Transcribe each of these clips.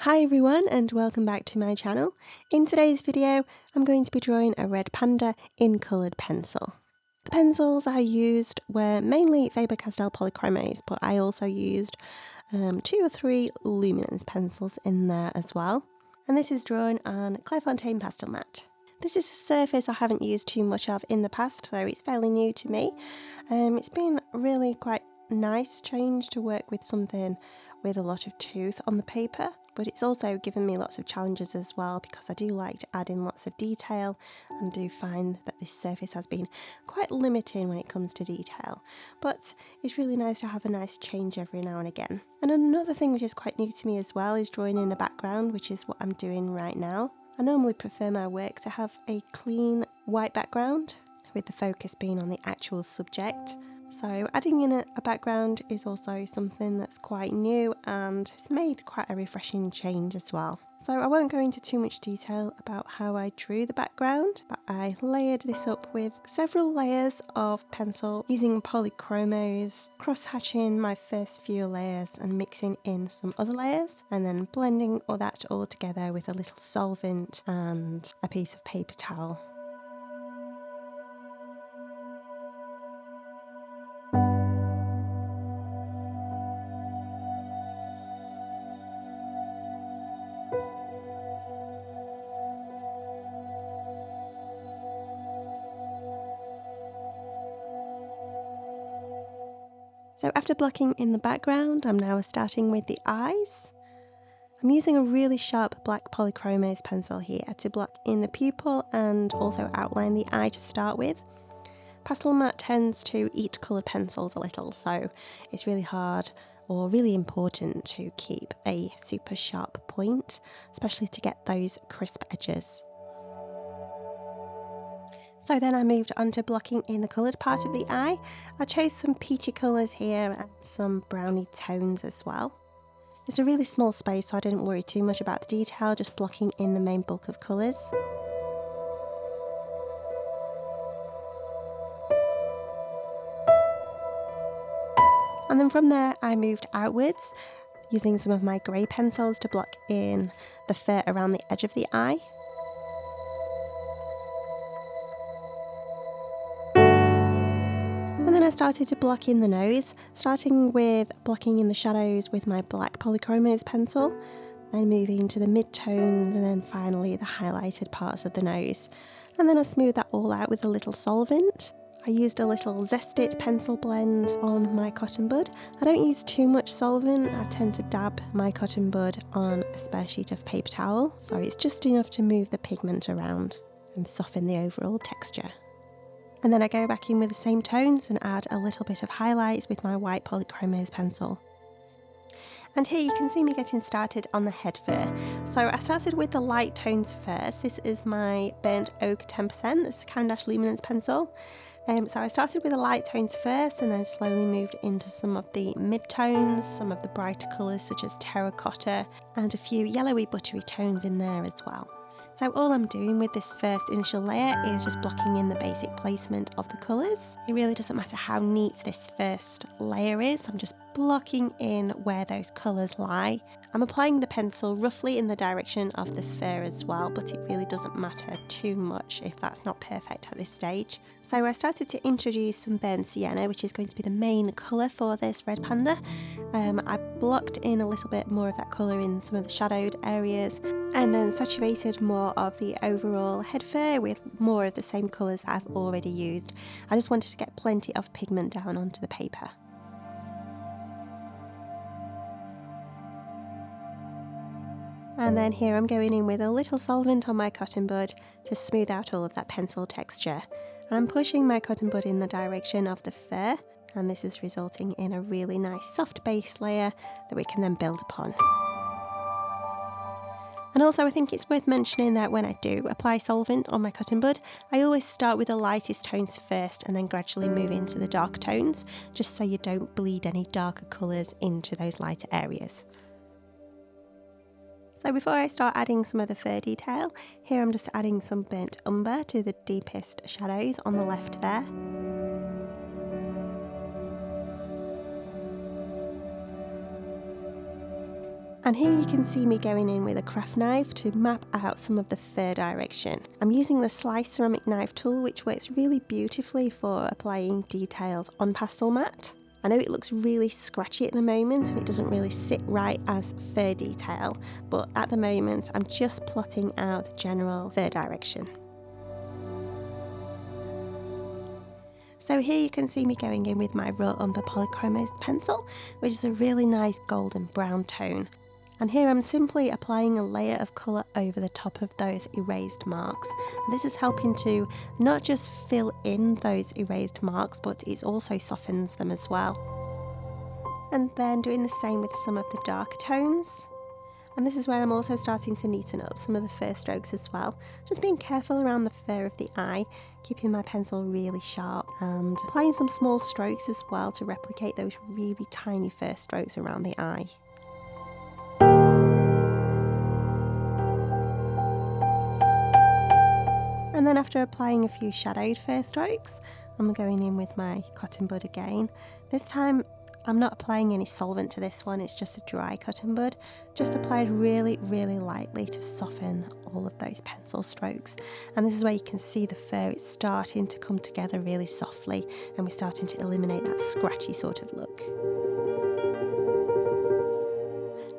Hi everyone and welcome back to my channel. In today's video I'm going to be drawing a red panda in coloured pencil. The pencils I used were mainly Faber-Castell polychromos, but I also used 2 or 3 luminance pencils in there as well. And this is drawn on Clairefontaine pastel mat. This is a surface I haven't used too much of in the past, so it's fairly new to me. It's been really quite nice change to work with something with a lot of tooth on the paper, but it's also given me lots of challenges as well because I do like to add in lots of detail and do find that this surface has been quite limiting when it comes to detail, but it's really nice to have a nice change every now and again. And another thing which is quite new to me as well is drawing in a background, which is what I'm doing right now. I normally prefer my work to have a clean white background with the focus being on the actual subject. So adding in a background is also something that's quite new and has made quite a refreshing change as well. So I won't go into too much detail about how I drew the background, but I layered this up with several layers of pencil using polychromos, cross-hatching my first few layers and mixing in some other layers, and then blending all that all together with a little solvent and a piece of paper towel. So after blocking in the background, I'm now starting with the eyes. I'm using a really sharp black polychromos pencil here to block in the pupil and also outline the eye to start with. Pastel mat tends to eat coloured pencils a little, so it's really hard or really important to keep a super sharp point, especially to get those crisp edges. So then I moved on to blocking in the coloured part of the eye. I chose some peachy colours here and some browny tones as well. It's a really small space, so I didn't worry too much about the detail, just blocking in the main bulk of colours. And then from there I moved outwards, using some of my grey pencils to block in the fur around the edge of the eye. And then I started to block in the nose, starting with blocking in the shadows with my black polychromos pencil, then moving to the mid-tones and then finally the highlighted parts of the nose. And then I smoothed that all out with a little solvent. I used a little Zest-It pencil blend on my cotton bud. I don't use too much solvent, I tend to dab my cotton bud on a spare sheet of paper towel, so it's just enough to move the pigment around and soften the overall texture. And then I go back in with the same tones and add a little bit of highlights with my white polychromos pencil. And here you can see me getting started on the head fur. So I started with the light tones first. This is my burnt oak 10%, this is Caran d'Ache luminance pencil. So I started with the light tones first and then slowly moved into some of the mid-tones, some of the brighter colours such as terracotta, and a few yellowy buttery tones in there as well. So all I'm doing with this first initial layer is just blocking in the basic placement of the colours. It really doesn't matter how neat this first layer is, I'm just blocking in where those colours lie. I'm applying the pencil roughly in the direction of the fur as well, but it really doesn't matter too much if that's not perfect at this stage. So I started to introduce some burnt sienna, which is going to be the main colour for this red panda. I blocked in a little bit more of that colour in some of the shadowed areas and then saturated more of the overall head fur with more of the same colours that I've already used. I just wanted to get plenty of pigment down onto the paper. And then here I'm going in with a little solvent on my cotton bud to smooth out all of that pencil texture. And I'm pushing my cotton bud in the direction of the fur, and this is resulting in a really nice soft base layer that we can then build upon. And also I think it's worth mentioning that when I do apply solvent on my cotton bud, I always start with the lightest tones first and then gradually move into the dark tones, just so you don't bleed any darker colours into those lighter areas. So before I start adding some of the fur detail, here I'm just adding some burnt umber to the deepest shadows on the left there. And here you can see me going in with a craft knife to map out some of the fur direction. I'm using the slice ceramic knife tool, which works really beautifully for applying details on pastel mat. I know it looks really scratchy at the moment and it doesn't really sit right as fur detail, but at the moment I'm just plotting out the general fur direction. So here you can see me going in with my raw umber polychromos pencil, which is a really nice golden brown tone. And here I'm simply applying a layer of colour over the top of those erased marks. And this is helping to not just fill in those erased marks, but it also softens them as well. And then doing the same with some of the darker tones. And this is where I'm also starting to neaten up some of the fur strokes as well. Just being careful around the fur of the eye, keeping my pencil really sharp and applying some small strokes as well to replicate those really tiny fur strokes around the eye. And then after applying a few shadowed fur strokes, I'm going in with my cotton bud again. This time I'm not applying any solvent to this one, it's just a dry cotton bud. Just applied really, really lightly to soften all of those pencil strokes. And this is where you can see the fur, it's starting to come together really softly and we're starting to eliminate that scratchy sort of look.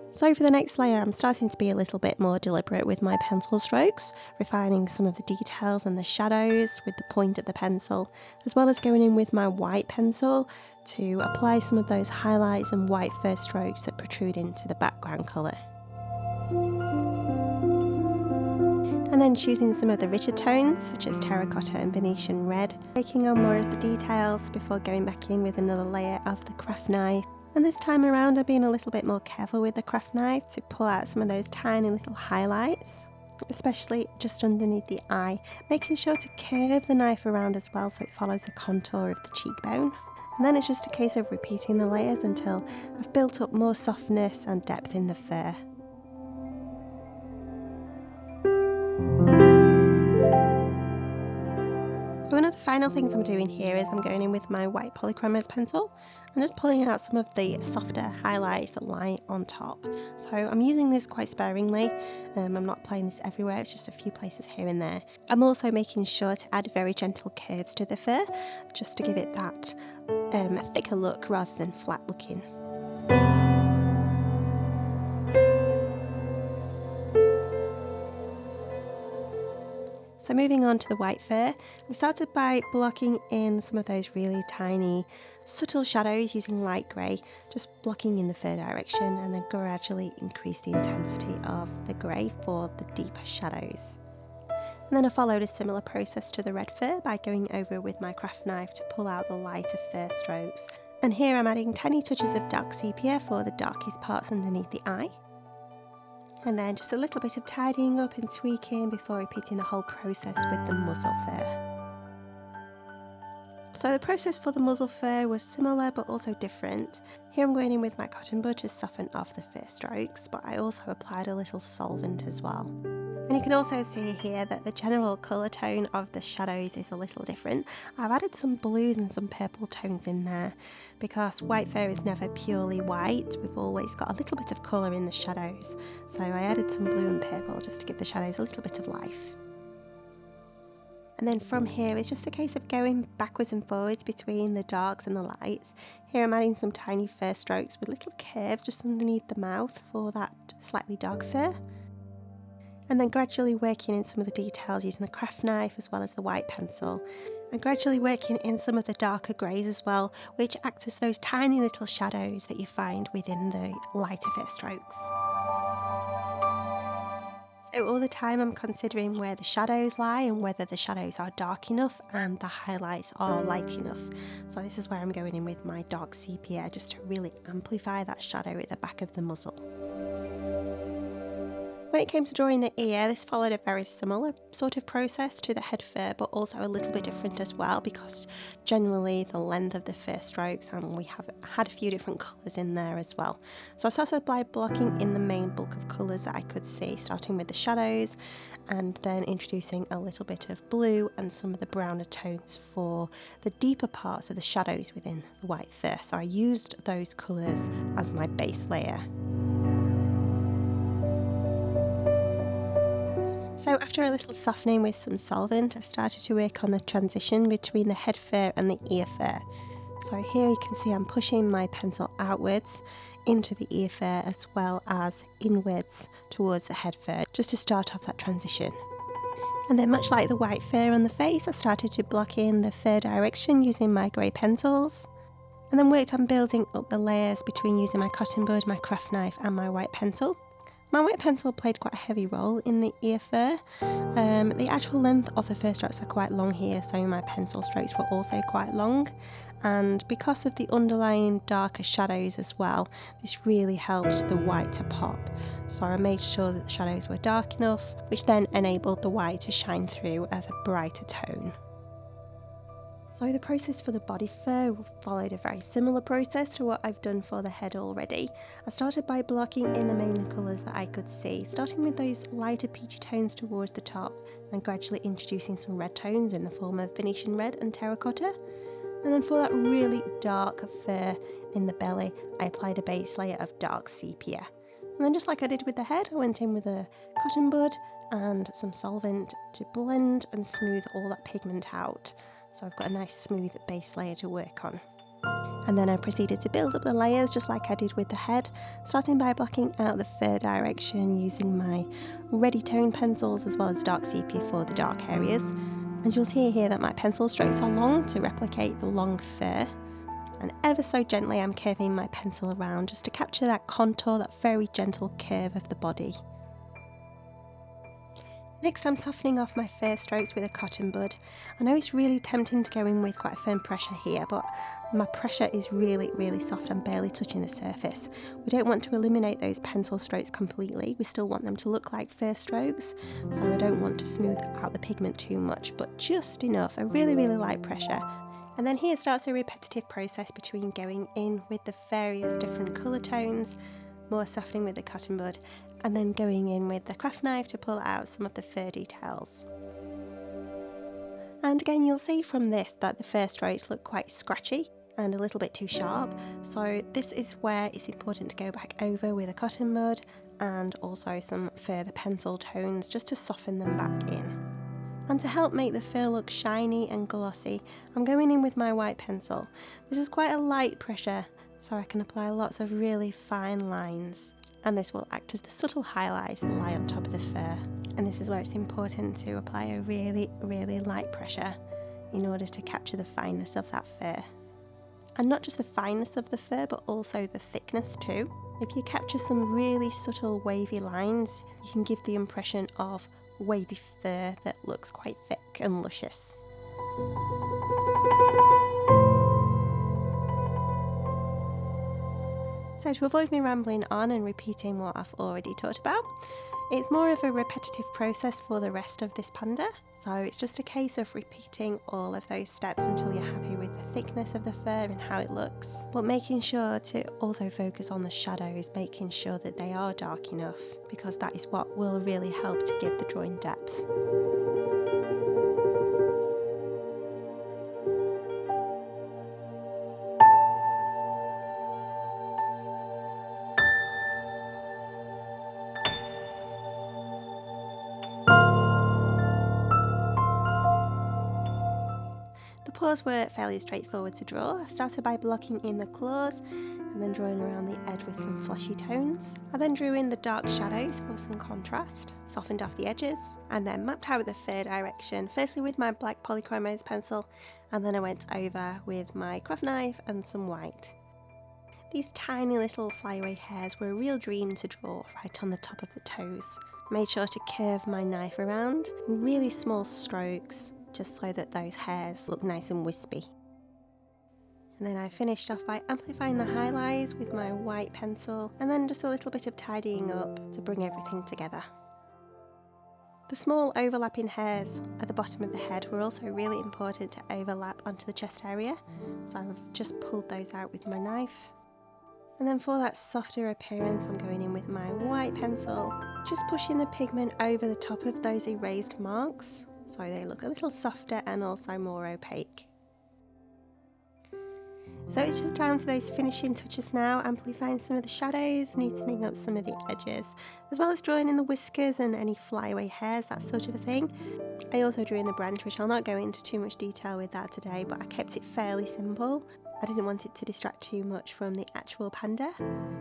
So for the next layer, I'm starting to be a little bit more deliberate with my pencil strokes, refining some of the details and the shadows with the point of the pencil, as well as going in with my white pencil to apply some of those highlights and white fur strokes that protrude into the background colour. And then choosing some of the richer tones, such as terracotta and Venetian red, taking on more of the details before going back in with another layer of the craft knife. And this time around I'm being a little bit more careful with the craft knife to pull out some of those tiny little highlights, especially just underneath the eye, making sure to curve the knife around as well so it follows the contour of the cheekbone. And then it's just a case of repeating the layers until I've built up more softness and depth in the fur. So one of the final things I'm doing here is I'm going in with my white polychromos pencil and just pulling out some of the softer highlights that lie on top. So I'm using this quite sparingly, I'm not applying this everywhere, it's just a few places here and there. I'm also making sure to add very gentle curves to the fur, just to give it that thicker look rather than flat looking. So moving on to the white fur, I started by blocking in some of those really tiny subtle shadows using light grey, just blocking in the fur direction, and then gradually increase the intensity of the grey for the deeper shadows. And then I followed a similar process to the red fur by going over with my craft knife to pull out the lighter fur strokes. And here I'm adding tiny touches of dark sepia for the darkest parts underneath the eye. And then just a little bit of tidying up and tweaking before repeating the whole process with the muzzle fur. So the process for the muzzle fur was similar but also different. Here I'm going in with my cotton bud to soften off the fur strokes, but I also applied a little solvent as well. And you can also see here that the general colour tone of the shadows is a little different. I've added some blues and some purple tones in there because white fur is never purely white. We've always got a little bit of colour in the shadows. So I added some blue and purple just to give the shadows a little bit of life. And then from here it's just a case of going backwards and forwards between the darks and the lights. Here I'm adding some tiny fur strokes with little curves just underneath the mouth for that slightly dark fur. And then gradually working in some of the details using the craft knife as well as the white pencil. And gradually working in some of the darker greys as well, which act as those tiny little shadows that you find within the lighter fur strokes. So all the time I'm considering where the shadows lie and whether the shadows are dark enough and the highlights are light enough. So this is where I'm going in with my dark sepia just to really amplify that shadow at the back of the muzzle. When it came to drawing the ear, this followed a very similar sort of process to the head fur, but also a little bit different as well because generally the length of the fur strokes, and we have had a few different colours in there as well. So I started by blocking in the main bulk of colours that I could see, starting with the shadows and then introducing a little bit of blue and some of the browner tones for the deeper parts of the shadows within the white fur. So I used those colours as my base layer. So after a little softening with some solvent, I've started to work on the transition between the head fur and the ear fur. So here you can see I'm pushing my pencil outwards into the ear fur as well as inwards towards the head fur, just to start off that transition. And then, much like the white fur on the face, I started to block in the fur direction using my grey pencils, and then worked on building up the layers between using my cotton bud, my craft knife and my white pencil. My white pencil played quite a heavy role in the ear fur. The actual length of the fur strokes are quite long here, so my pencil strokes were also quite long. And because of the underlying darker shadows as well, this really helped the white to pop. So I made sure that the shadows were dark enough, which then enabled the white to shine through as a brighter tone. So the process for the body fur followed a very similar process to what I've done for the head already. I started by blocking in the main colours that I could see, starting with those lighter peachy tones towards the top and gradually introducing some red tones in the form of Venetian red and terracotta. And then for that really dark fur in the belly, I applied a base layer of dark sepia. And then, just like I did with the head, I went in with a cotton bud and some solvent to blend and smooth all that pigment out. So I've got a nice smooth base layer to work on. And then I proceeded to build up the layers just like I did with the head, starting by blocking out the fur direction using my ready tone pencils as well as dark sepia for the dark areas. And you'll see here that my pencil strokes are long to replicate the long fur. And ever so gently I'm curving my pencil around just to capture that contour, that very gentle curve of the body. Next, I'm softening off my fur strokes with a cotton bud. I know it's really tempting to go in with quite a firm pressure here, but my pressure is really soft. I'm barely touching the surface. We don't want to eliminate those pencil strokes completely. We still want them to look like fur strokes, so I don't want to smooth out the pigment too much, but just enough, a really light pressure. And then here starts a repetitive process between going in with the various different colour tones, more softening with the cotton bud, and then going in with the craft knife to pull out some of the fur details. And again, you'll see from this that the fur strokes look quite scratchy and a little bit too sharp, so this is where it's important to go back over with a cotton bud and also some further pencil tones just to soften them back in. And to help make the fur look shiny and glossy, I'm going in with my white pencil. This is quite a light pressure, so I can apply lots of really fine lines. And this will act as the subtle highlights that lie on top of the fur. And this is where it's important to apply a really light pressure in order to capture the fineness of that fur. And not just the fineness of the fur, but also the thickness too. If you capture some really subtle wavy lines, you can give the impression of wavy fur that looks quite thick and luscious. So to avoid me rambling on and repeating what I've already talked about, it's more of a repetitive process for the rest of this panda. So it's just a case of repeating all of those steps until you're happy with the thickness of the fur and how it looks. But making sure to also focus on the shadows, making sure that they are dark enough, because that is what will really help to give the drawing depth. The paws were fairly straightforward to draw. I started by blocking in the claws and then drawing around the edge with some fleshy tones. I then drew in the dark shadows for some contrast, softened off the edges, and then mapped out the fur direction, firstly with my black polychromos pencil, and then I went over with my craft knife and some white. These tiny little flyaway hairs were a real dream to draw right on the top of the toes. Made sure to curve my knife around in really small strokes, just so that those hairs look nice and wispy. And then I finished off by amplifying the highlights with my white pencil, and then just a little bit of tidying up to bring everything together. The small overlapping hairs at the bottom of the head were also really important to overlap onto the chest area, so I've just pulled those out with my knife. And then for that softer appearance, I'm going in with my white pencil, just pushing the pigment over the top of those erased marks, so they look a little softer and also more opaque. So it's just down to those finishing touches now, amplifying some of the shadows, neatening up some of the edges, as well as drawing in the whiskers and any flyaway hairs, that sort of a thing. I also drew in the branch, which I'll not go into too much detail with that today, but I kept it fairly simple. I didn't want it to distract too much from the actual panda.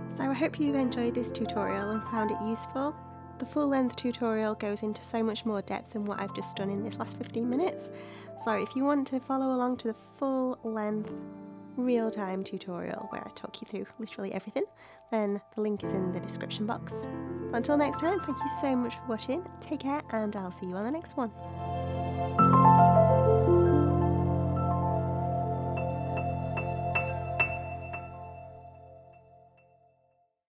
So I hope you enjoyed this tutorial and found it useful. The full length tutorial goes into so much more depth than what I've just done in this last 15 minutes. So if you want to follow along to the full length real-time tutorial where I talk you through literally everything, then the link is in the description box. But until next time, thank you so much for watching, take care, and I'll see you on the next one.